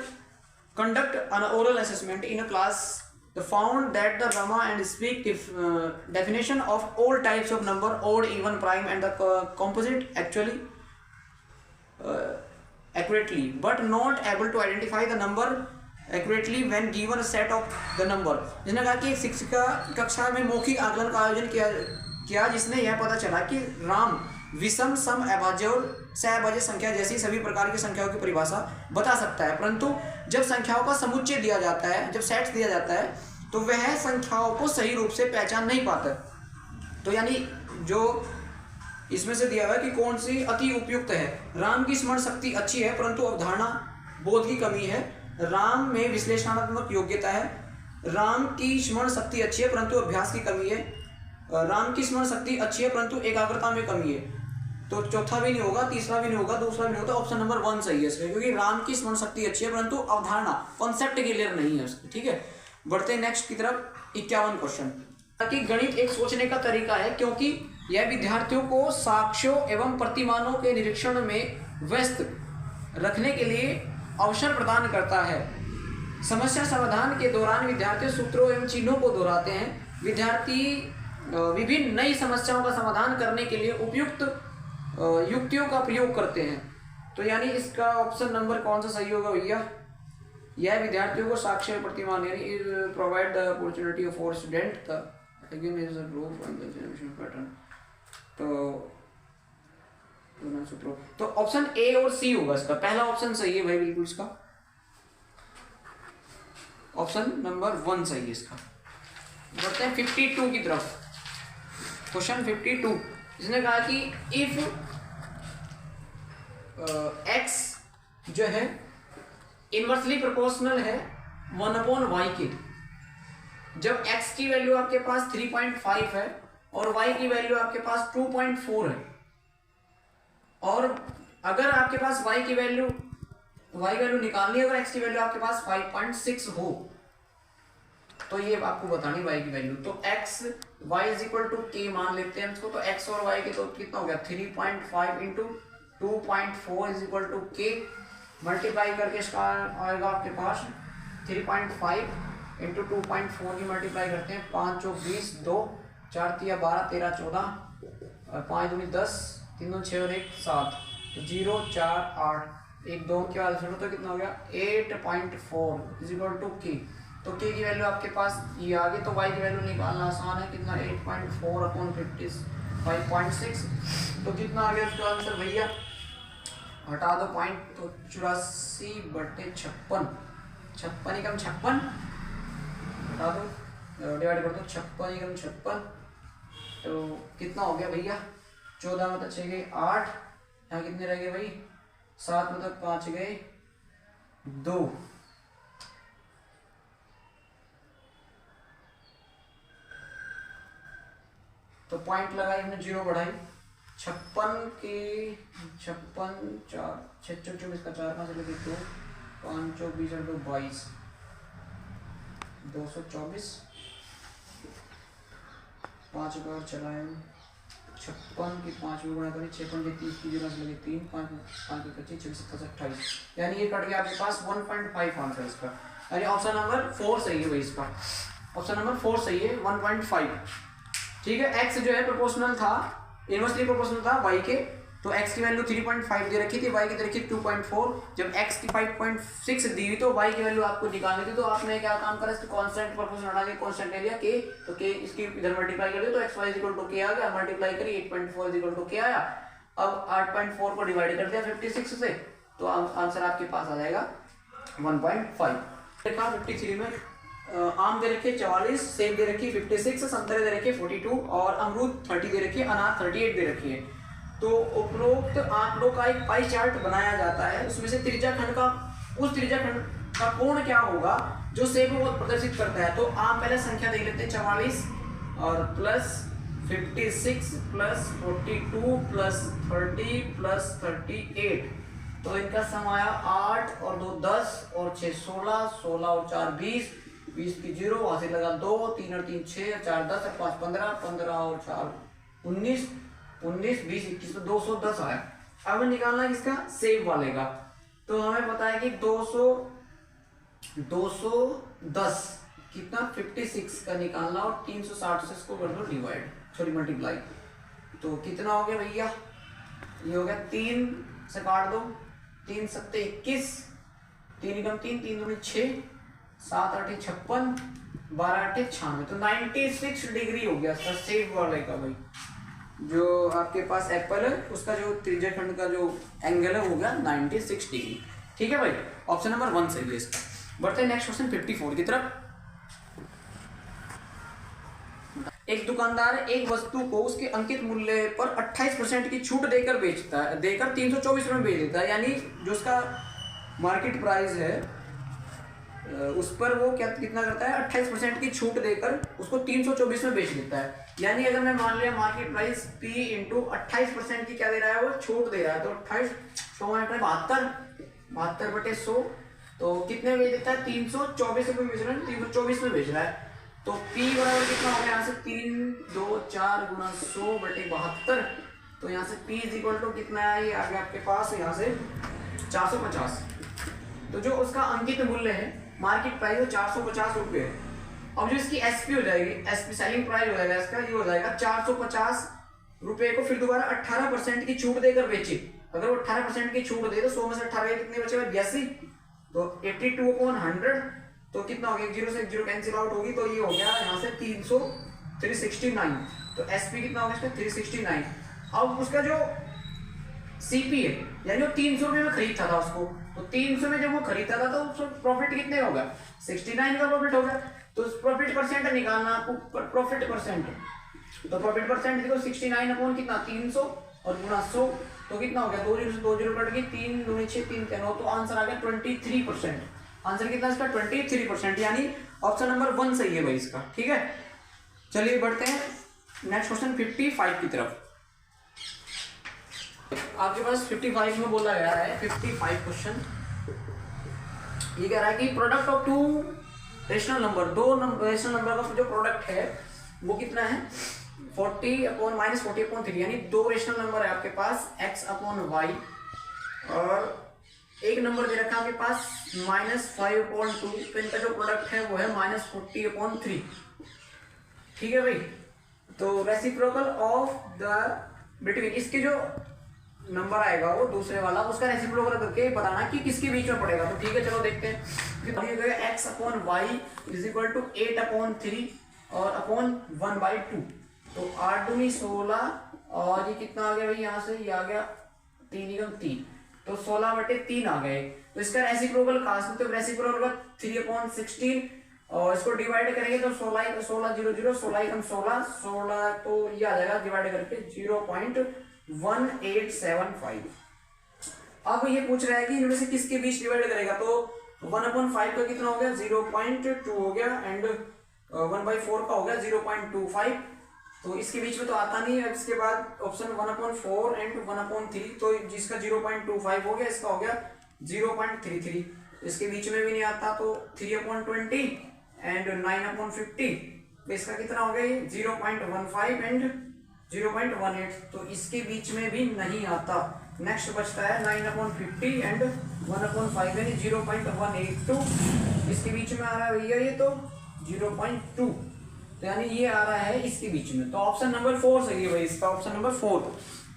conduct an oral assessment in a class. They found that the grammar and speak definition of all types of number, odd, even, prime, and the composite accurately, but not able to identify the number accurately when given a set of the number. जिसने कहा कि शिक्षिका कक्षा में मौखिक आकलन का आयोजन किया जिसने यह पता चला कि राम विषम, सम, अभाज्य और सहअभाज्य संख्या जैसी सभी प्रकार की संख्याओं की परिभाषा बता सकता है, परंतु जब संख्याओं का समुच्चय दिया जाता है, जब सेट दिया जाता है, तो वह संख्याओं को सही रूप से पहचान नहीं पाता। तो यानी जो इसमें से दिया हुआ है कि कौन सी अति उपयुक्त है। राम की स्मरण शक्ति अच्छी है परंतु अवधारणा बोध की कमी है। राम में विश्लेषणात्मक योग्यता है। राम की स्मरण शक्ति अच्छी है परंतु अभ्यास की कमी है। राम की स्मरण शक्ति अच्छी है परंतु एकाग्रता में कमी है। तो चौथा भी नहीं होगा, तीसरा भी नहीं होगा, दूसरा भी नहीं होगा। ऑप्शन नंबर 1 सही है इसका, क्योंकि राम की स्मरण शक्ति अच्छी है परंतु अवधारणा कॉन्सेप्ट क्लियर नहीं है उसकी। ठीक है, बढ़ते हैं नेक्स्ट की तरफ 51 क्वेश्चन। ताकि गणित एक सोचने का तरीका है क्योंकि यह विद्यार्थियों को साक्ष्यों एवं प्रतिमानों के निरीक्षण में व्यस्त रखने के लिए अवसर प्रदान करता है। समस्या समाधान के दौरान विद्यार्थी सूत्रों एवं चिन्हों को दोहराते हैं। विद्यार्थी विभिन्न नई समस्याओं का समाधान करने के लिए उपयुक्त युक्तियों का प्रयोग करते हैं। तो यानी इसका ऑप्शन नंबर कौन सा सही होगा भैया? यह विद्यार्थियों को साक्षर प्रतिमान यानी provide the opportunity for student again is a group on the generation pattern. तो ऑप्शन ए और सी होगा इसका। पहला ऑप्शन सही है भाई बिल्कुल इसका, ऑप्शन नंबर 1 सही है इसका। बढ़ते हैं 52 की तरफ। क्वेश्चन 52 इसने कहा कि इफ x जो है इनवर्सली प्रोपोर्शनल है 1/y के, जब x की वैल्यू आपके पास 3.5 है और y की वैल्यू आपके पास 2.4 है, और अगर आपके पास y वैल्यू निकालनी है, अगर x की वैल्यू आपके पास 5.6 हो, तो ये आपको बतानी y की वैल्यू। तो x y is equal to k मान लेते हैं इसको। तो x और y के तो कितना हो गया 3.5 into 2.4 is equal to k, multiply करके इसका आएगा आपके पास 3.5 इंटू 2.4 की मल्टीप्लाई करते हैं 5 चौक 20, 2 4 तिया 12 13 14 और 5 दूनी 10 3 2 6 और 1 7, 0 4 8 1 2 के बाद छोड़ो तो कितना हो गया 8.4 इज इक्वल टू k। तो k की वैल्यू आपके पास ये आ गई। तो y की वैल्यू निकालना आसान है, कितना 8.4 अपॉन 55.6। तो कितना आ गया इसका आंसर भैया? हटा दो पॉइंट, तो 84/56, 56 एकम 56 हटा दो, डिवाइड कर दो 56 एकम 56। तो कितना हो गया भैया? 14 में तो 6 गए 8, यहाँ कितने रह गए भाई 7 में तो 5 गए 2। तो पॉइंट लगाई हमने 0 बढ़ाई 56 के 56 4 6 24 का 4 5 लगे 2 5 24 और 2 22 224 5 बार चलाए 56 की 5 में गुणा करें 6 पंजे 30 की 0 से लगे 3 5 5 25 26 27 28, यानी ये कट गया आपके पास 1.5 आंसर इसका। यानी ऑप्शन नंबर 4 सही है भाई इसका। ऑप्शन नंबर 4 सही है 1.5। ठीक है, x जो है प्रोपोर्शनल था, इनवर्सली प्रोपोर्शनल था y के, तो x की वैल्यू 3.5 दे रखी थी, y की दे रखी 2.4। जब x की 5.6 दी हुई तो y की वैल्यू आपको निकालनी थी, तो आपने क्या काम करा इसको कांस्टेंट प्रोपोर्शनल हटा के कांस्टेंट ले लिया k, तो k इसकी इधर मल्टीप्लाई कर दिया तो xy k आ गया, मल्टीप्लाई करी 8.4 k आया। अब 8.4 को डिवाइड कर दिया 56 से, तो आंसर आपके पास आ जाएगा 1.5। देखा 53 में आम दे रखे 44, सेब दे रखी 56, संतरे दे रखे 42 और अमरूद 30 दे रखी है, अनार 38 दे रखी है। तो उपरोक्त आंकड़ों का एक पाई चार्ट बनाया जाता है, उसमें से त्रिज्या खंड का कोण क्या होगा जो सेब को प्रदर्शित करता है। तो आम पहले संख्या देख लेते हैं 44 और प्लस 56 प्लस 42 प्लस 30 प्लस 38, तो इनका सम आया 8 और 2 10 और 6 16, 16 और 4 20, 20 की 0 वहां से लगा 2, 3 और 3 6 और 4 10 और 5 15, 15 और 4 19, 19 20 21, तो 210 आया। अब निकालना है किसका? सेब वाले का। तो हमें पता है कि 210 कितना 56 का निकालना और 360 से इसको कर दो डिवाइड, सॉरी मल्टीप्लाई। तो कितना हो गया भैया? ये हो गया 3 से काट दो, 3 7 21, 3 एकम 3 3 दूनी 6 7 8 56 12 8 96, तो 96 डिग्री हो गया इसका सेब वाले का भाई। जो आपके पास एप्पल है उसका जो त्रिज्या खंड का जो एंगल है हो गया 96 डिग्री। ठीक है भाई, ऑप्शन नंबर 1 सही है इसका। बढ़ते हैं नेक्स्ट क्वेश्चन 54 की तरफ। एक दुकानदार एक वस्तु को उसके अंकित मूल्य पर 28% की छूट देकर 324 में बेच देता है, यानी जो उसका मार्केट प्राइस है उस पर वो कितना करता है 28% की छूट देकर उसको 324 में बेच देता है। यानी अगर मैं मान लिया मार्केट प्राइस P इंटू 28% की क्या दे रहा है, वो छूट दे रहा है, तो 28 72/100, तो कितने बेच देता है 324 रुपये बेच रहा है, 324 में बेच रहा है। तो P बराबर कितना हो गया यहाँ से 3 2 4 गुना 100/72, तो यहाँ से P इज इक्वल टू कितना है, ये आ गया आपके पास यहाँ से 450। तो जो उसका अंकित मूल्य है मार्केट प्राइस है 450 रुपये। अब जो इसकी एसपी हो जाएगी, एसपी सेलिंग प्राइस हो जाएगा इसका, ये हो जाएगा 450 रुपये को फिर दोबारा 18% की छूट देकर बेचे। अगर वो 18% की छूट दे तो 100 में से 18 कितने बचे हुए 82, तो 82/100 तो कितना हो गया, 0 से 0 कैंसिल आउट होगी, तो ये हो गया यहाँ से 369। तो एसपी कितना हो गया इसका 369। अब उसका जो सीपी है यानी वो 300 रुपये में खरीदता था उसको, तो 300 में जब वो खरीदता था तो उसको प्रॉफिट कितने होगा 69 का प्रॉफिट होगा। तो प्रॉफिट परसेंट निकालना आपको, प्रॉफिट परसेंट, तो प्रॉफिट परसेंट देखो 69 अपॉन कितना 300 और गुणा 100, तो कितना हो गया 2 0 से 2 0 कट गई, 3 दूनी 6 3 9, तो आंसर आ गया 23%। आंसर कितना इसका 23%, यानी ऑप्शन नंबर 1 सही है भाई इसका। ठीक है, चलिए बढ़ते हैं नेक्स्ट क्वेश्चन 55 की तरफ। आपके पास 55 में बोला गया है 55 क्वेश्चन, ये कह रहा है कि product of two rational number, दो रेशनल नंबर का जो प्रोडक्ट है वो कितना है 40/-40/3, यानी दो रेशनल नंबर है आपके पास x/y और एक नंबर दे रखा है आपके पास -5/2, तो इनका जो प्रोडक्ट है वो है -40/3। ठीक है भाई, तो रेसिप्रोकल ऑफ द बिटवीन, इसके जो नंबर आएगा वो दूसरे वाला उसका रेसिप्रोकल करके बताना कि किसके बीच में पड़ेगा। तो ठीक है चलो देखते हैं, x/y = 8/3 और अपॉन 1/2, तो 8 दूनी 16 और ये कितना आ गया भाई यहाँ से, ये आ गया 3 तो 16/3 आ गए। तो इसका रेसिप्रोकल कास्ट, तो रेसिप्रोकल 3/16 और इसको डिवाइड करेंगे तो 16 16 0 0 16 16 तो ये आ जाएगा डिवाइड करके 0.1875। अब ये पूछ रहा है कि इनमें से किसके बीच डिवाइड करेगा, तो 1/5 का कितना हो गया 0.2 हो गया एंड 1/4 का हो गया 0.25, तो इसके बीच में तो आता नहीं है। इसके बाद ऑप्शन 1/4 एंड 1/3, तो जिसका 0.25 हो गया इसका हो गया 0.33, इसके बीच में भी नहीं आता, तो 3/20 एंड 9/50, तो इसका कितना हो गया ये 0.15 एंड 0.18, तो इसके बीच में भी नहीं आता। नेक्स्ट बचता है 9/50 एंड 1/5 यानी 0.182, इसके बीच में आ रहा है भैया ये तो 0.2, तो यानी ये आ रहा है इसके बीच में, तो ऑप्शन नंबर 4 सही है भाई इसका, ऑप्शन नंबर 4।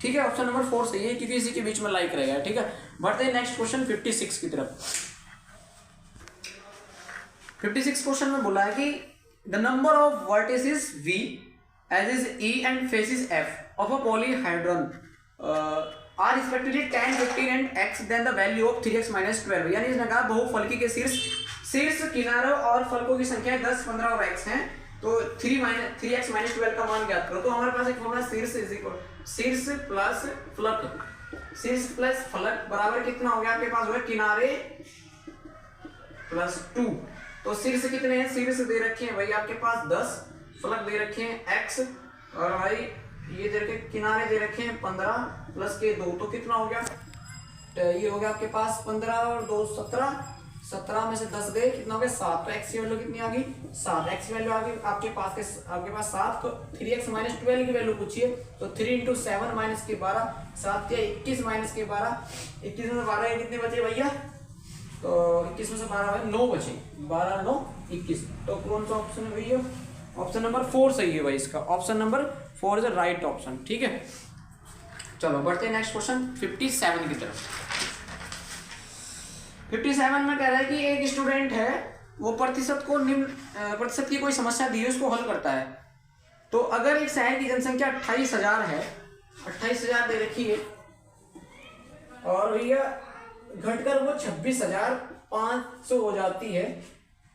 ठीक है, ऑप्शन नंबर 4 सही है क्योंकि इसी के बीच में लाइक रहेगा। ठीक है, बढ़ते हैं नेक्स्ट क्वेश्चन 56 की तरफ। 56 क्वेश्चन में बोला है कि the number of vertices V as is E and faces F of a polyhedron are respectively 10, 15 and x, then the value of 3x - 12, यानी इसने कहा बहुफलकी के शीर्ष किनारों और फलकों की संख्या 10, 15 और x हैं, तो 3x - 12 का मान ज्ञात करो। तो हमारे पास एक फॉर्मूला शीर्ष प्लस फलक बराबर कितना हो गया आपके पास, हुआ किनारे +2, तो शीर्ष कितने हैं, शीर्ष दे रखे हैं भाई आपके पास 10, फलक दे रखे हैं x और भाई ये दे रखे किनारे दे रखे हैं 15 प्लस के 2, तो कितना हो गया, तो ये हो गया आपके पास 15 और 2 17, 17 में से 10 गए कितना हो गया 7, तो x की वैल्यू कितनी आ गई 7, x की वैल्यू आ गई आपके पास 7, तो 3x - 12 की वैल्यू पूछिए, तो 3 × 7 - के 12, 7 या 21 - के 12, 21 में से 12 कितने बचे भैया, तो 21 में से 12 9 बचे, 12 9 21, तो कौन सा ऑप्शन है भैया, ऑप्शन नंबर 4 सही है भाई इसका, option number 4 is the right option. ठीक है, चलो बढ़ते हैं नेक्स्ट क्वेश्चन 57 की तरफ। 57 में कह रहा है कि एक स्टूडेंट है वो प्रतिशत की कोई समस्या दी है उसको हल करता है, तो अगर एक शहर की जनसंख्या 28,000 है, 28,000 दे रखी है और भैया घटकर वो 26,500 हो जाती है,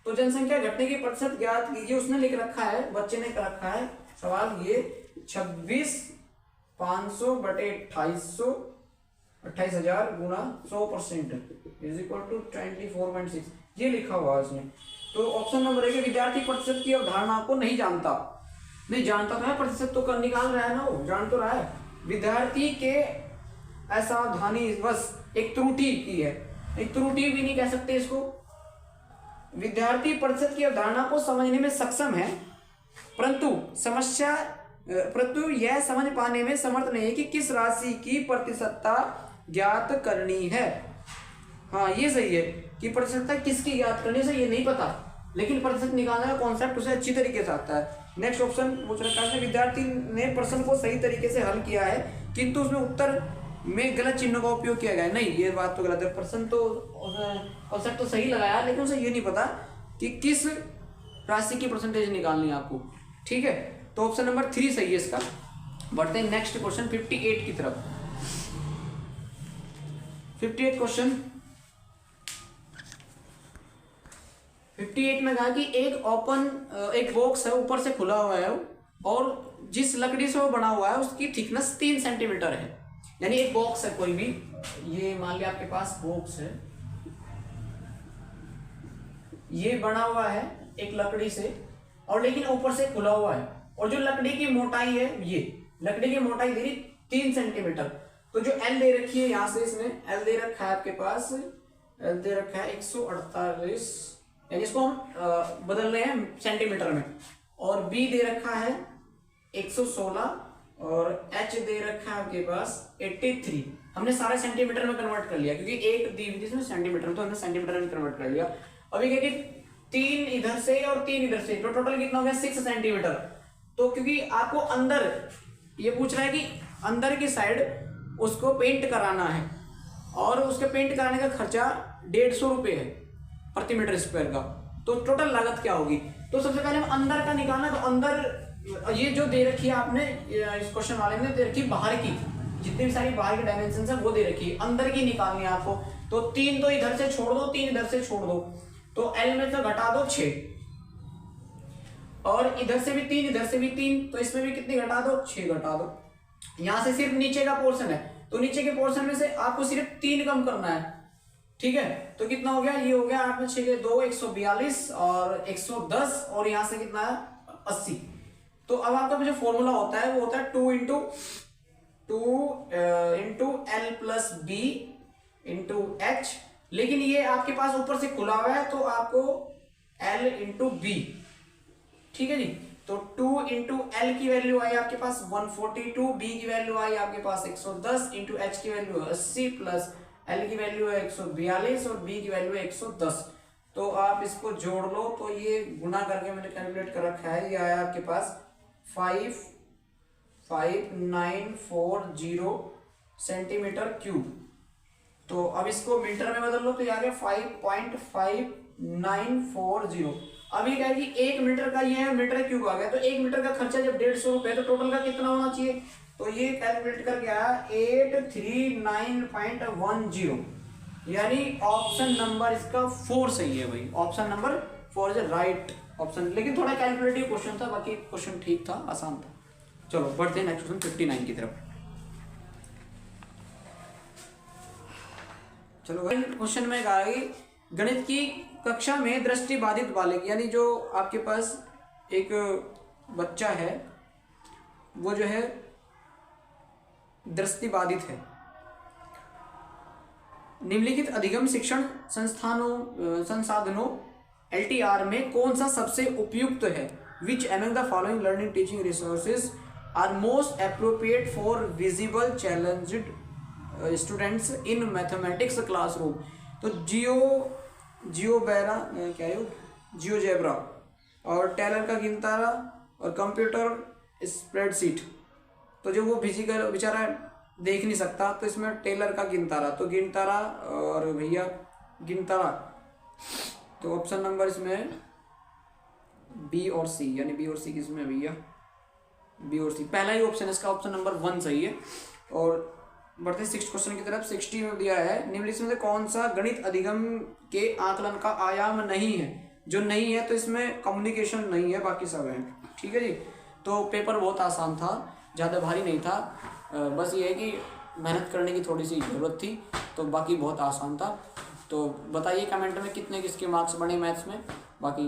तो जनसंख्या घटने की प्रतिशत ज्ञात कीजिए। उसने लिख रखा है, बच्चे ने कर रखा है सवाल ये 26,500 बटे 2800, 28,000 गुना 100% इज इक्वल टू 24.6, ये लिखा हुआ है उसने। तो ऑप्शन नंबर 1 विद्यार्थी प्रतिशत की अवधारणा को नहीं जानता तो है, प्रतिशत तो कर निकाल रहा है ना, वो जान तो रहा है। विद्यार्थी के असावधानी बस एक त्रुटि की है, एक त्रुटि भी नहीं कह सकते इसको। विद्यार्थी प्रतिशत की अवधारणा को समझने में सक्षम है परंतु यह समझ पाने में समर्थ नहीं है कि किस राशि की प्रतिशतता ज्ञात करनी है। हाँ ये सही है कि प्रतिशतता किसकी ज्ञात करने से ये नहीं पता, लेकिन प्रतिशत निकालने का कॉन्सेप्ट उसे अच्छी तरीके से आता है। नेक्स्ट ऑप्शन पूछ रखा है विद्यार्थी ने प्रश्न को सही तरीके से हल किया है किंतु उसमें उत्तर में गलत चिन्हों का उपयोग किया गया है। नहीं, ये बात तो गलत है। प्रश्न तो कॉन्सेप्ट तो सही लगाया, लेकिन उसे ये नहीं पता कि किस राशि की परसेंटेज निकालनी है आपको। ठीक है, तो ऑप्शन नंबर 3 सही है इसका। बढ़ते हैं नेक्स्ट क्वेश्चन 58 की तरफ। 58 क्वेश्चन 58 में कहा कि एक बॉक्स है, ऊपर से खुला हुआ है और जिस लकड़ी से वो बना हुआ है उसकी थिकनेस 3 सेंटीमीटर है। यानी एक बॉक्स है कोई भी, ये मान लिया आपके पास बॉक्स है, ये बना हुआ है एक लकड़ी से और लेकिन ऊपर से खुला हुआ है, और जो लकड़ी की मोटाई है, ये लकड़ी की मोटाई दे रही 3 सेंटीमीटर। तो जो एल दे रखी है यहां से, इसने एल दे रखा है आपके पास, एल दे रखा है 148, यानी इसको हम बदल रहे हैं सेंटीमीटर में, और बी दे रखा है 116 और एच दे रखा है आपके पास 83। हमने सारे सेंटीमीटर में कन्वर्ट कर लिया क्योंकि एक दी हुई थी सेंटीमीटर में, तो हमने सेंटीमीटर में कन्वर्ट कर लिया। अभी क्या कि 3 इधर से और 3 इधर से, तो टोटल कितना हो गया 6 सेंटीमीटर। तो क्योंकि आपको अंदर ये पूछ रहा है कि अंदर की साइड उसको पेंट कराना है और उसके पेंट कराने का खर्चा 150 रुपये है प्रति मीटर स्क्वायर का, तो टोटल लागत क्या होगी। तो सबसे पहले हम अंदर का निकालना, तो अंदर ये जो दे रखी है आपने इस क्वेश्चन वाले में दे रखी बाहर की, जितनी भी सारी बाहर की डायमेंशन है वो दे रखी है, अंदर की निकालनी है आपको। तो 3 तो इधर से छोड़ दो, 3 इधर से छोड़ दो, तो एल में तो घटा दो 6, और इधर से भी 3 इधर से भी 3, तो इसमें भी कितनी घटा दो 6 घटा दो। यहां से सिर्फ नीचे का पोर्शन है, तो नीचे के पोर्शन में से आपको सिर्फ 3 कम करना है। ठीक है, तो कितना हो गया, ये हो गया 8 में 6 के 2, 142 और 110, और यहां से कितना है 80। तो अब आपका जो फॉर्मूला होता है वो होता है 2 into l plus b into h, लेकिन ये आपके पास ऊपर से खुला हुआ है तो आपको एल इंटू बी। ठीक है जी, तो 2 इंटू एल की वैल्यू आई आपके पास 142, बी की वैल्यू आई आपके पास 110 इंटू एच की वैल्यू 80 प्लस एल की वैल्यू है 142 और बी की वैल्यू है 110। तो आप इसको जोड़ लो, तो ये गुना करके मैंने कैलकुलेट कर रखा है, ये आया आपके पास 55940 सेंटीमीटर क्यूब। तो अब इसको मीटर में बदल लो, तो ये आ गया 5.5940। अभी क्या है कि 1 मीटर का ये है, मीटर क्यूब आ गया, तो 1 मीटर का खर्चा जब 150 रुपए, तो टोटल का कितना होना चाहिए, तो ये कैलकुलेट करके आया 839.10, यानी ऑप्शन नंबर इसका 4 सही है भाई। Option number 4 is right option, लेकिन थोड़ा कैलकुलेटिव क्वेश्चन था, बाकी क्वेश्चन ठीक था, आसान था। चलो बढ़ते हैं नेक्स्ट क्वेश्चन 59 की तरफ। चलो क्वेश्चन में कहा कि गणित की कक्षा में दृष्टि बाधित बालक, यानी जो आपके पास एक बच्चा है वो जो है दृष्टि बाधित है, निम्नलिखित अधिगम शिक्षण संसाधनों LTR में कौन सा सबसे उपयुक्त है। Which among the following learning teaching resources are most appropriate for visible challenged students in mathematics classroom. तो जियोजेब्रा और टेलर का गिनतारा और कंप्यूटर स्प्रेडशीट। तो जो वो फिजिकल बेचारा देख नहीं सकता, तो इसमें टेलर का गिनतारा, तो गिनतारा और भैया गिनतारा, तो ऑप्शन नंबर इसमें बी और सी, यानी बी और सी किसमें भैया, बी और सी पहला ही ऑप्शन है इसका, ऑप्शन नंबर 1 सही है। और बढ़ते 6th क्वेश्चन की तरफ। 60 में दिया है निम्नलिखित में से कौन सा गणित अधिगम के आकलन का आयाम नहीं है। जो नहीं है तो इसमें कम्युनिकेशन नहीं है, बाकी सब है। ठीक है जी, तो पेपर बहुत आसान था, ज़्यादा भारी नहीं था, बस ये है कि मेहनत करने की थोड़ी सी ज़रूरत थी, तो बाकी बहुत आसान था। तो बताइए कमेंट में कितने किसके मार्क्स बने मैथ्स में, बाकी